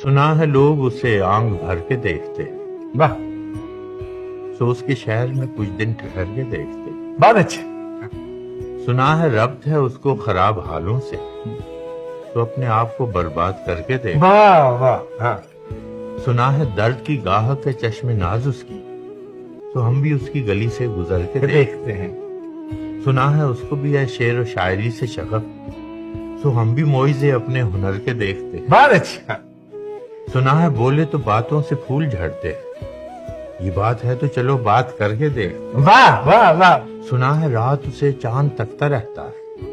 سنا ہے لوگ اسے آنکھ بھر کے دیکھتے، واہ سو اس کے شہر میں کچھ دن ٹھہر کے دیکھتے۔ بہت اچھا۔ سنا ہے ربط ہے اس کو خراب حالوں سے، تو اپنے آپ کو برباد کر کے دیکھ۔ واہ واہ ہاں سنا ہے درد کی گاہک ہے چشم ناز اس کی، تو ہم بھی اس کی گلی سے گزر کے دیکھتے ہیں۔ سنا ہے اس کو بھی ہے شعر و شاعری سے شغف، تو ہم بھی موئزے اپنے ہنر کے دیکھتے۔ بہت اچھا۔ سنا ہے بولے تو باتوں سے پھول جھڑتے، یہ بات ہے تو چلو بات کر کے دیکھتے۔ واہ واہ واہ سنا ہے رات اسے چاند تکتا رہتا ہے،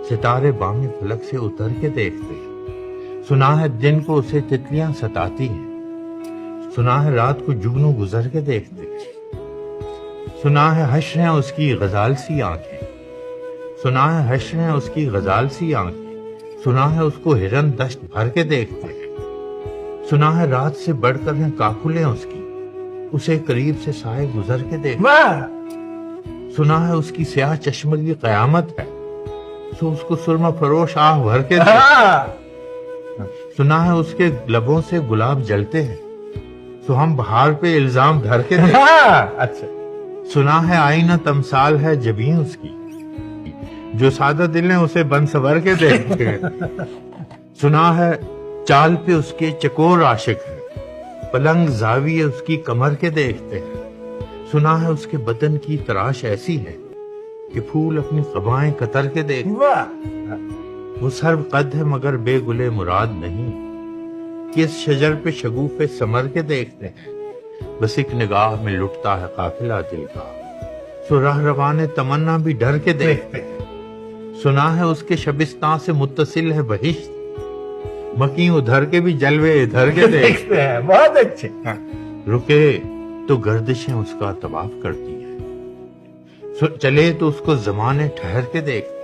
ستارے بامی فلک سے اتر کے دیکھتے۔ سنا ہے دن کو اسے تتلیاں ستاتی ہیں، سنا ہے رات کو جگنوں گزر کے دیکھتے۔ سنا ہے حشر ہیں اس کی غزال سی آنکھیں، سنا ہے حشر ہیں اس کی غزال سی آنکھیں، سنا ہے اس کو ہرن دشت بھر کے دیکھتے۔ سنا ہے رات سے بڑھ کر ہیں کاکلیں اس کی، اسے قریب سے سائے گزر کے دیکھتے۔ واہ سنا ہے اس کی سیاہ چشم کی قیامت ہے، سو اس کو سرما فروش آہ بھر کے دیکھتے۔ ہاں سنا ہے اس کے لبوں سے گلاب جلتے ہیں، سو ہم بہار پہ الزام دھر کے دیکھتے۔ ہاں اچھا۔ سنا ہے آئینہ تمثال ہے جبین اس کی، جو سادہ دل ہیں اسے بن سور کے دیکھتے ہیں۔ سنا ہے چال پہ اس کے چکور عاشق ہے، پلنگ زاویے اس کی کمر کے دیکھتے ہیں۔ سنا ہے اس کے بدن کی تراش ایسی ہے کہ پھول اپنی قبائیں قطر کے دیکھتے۔ واہ وہ سرو قد ہے مگر بے گلے مراد نہیں، کس شجر پہ شگوفے ثمر کے دیکھتے ہیں۔ بس ایک نگاہ میں لٹتا ہے قافلہ دل کا، سو راہ روان تمنا بھی ڈر کے دیکھتے ہیں۔ سنا ہے اس کے شبستان سے متصل ہے بہشت، مکیں ادھر کے بھی جلوے ادھر کے دیکھتے ہیں۔ بہت اچھے۔ رکے تو گردشیں اس کا طواف کرتی ہیں، چلے تو اس کو زمانے ٹھہر کے دیکھتے۔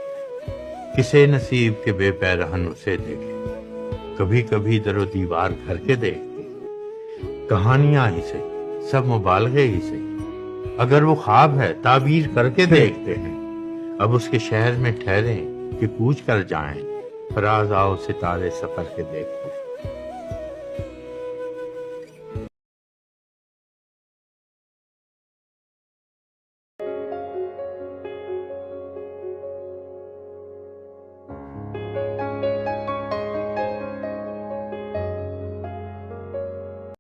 کسے نصیب کے بے پیرہن اسے دیکھے، کبھی کبھی در و دیوار گھر کے دیکھتے۔ کہانیاں ہی سے سب مبالغے ہی سے، اگر وہ خواب ہے تعبیر کر کے دیکھتے ہیں۔ اب اس کے شہر میں ٹھہریں کہ کوچ کر جائیں، فراز آؤ ستارے سفر کے دیکھتے۔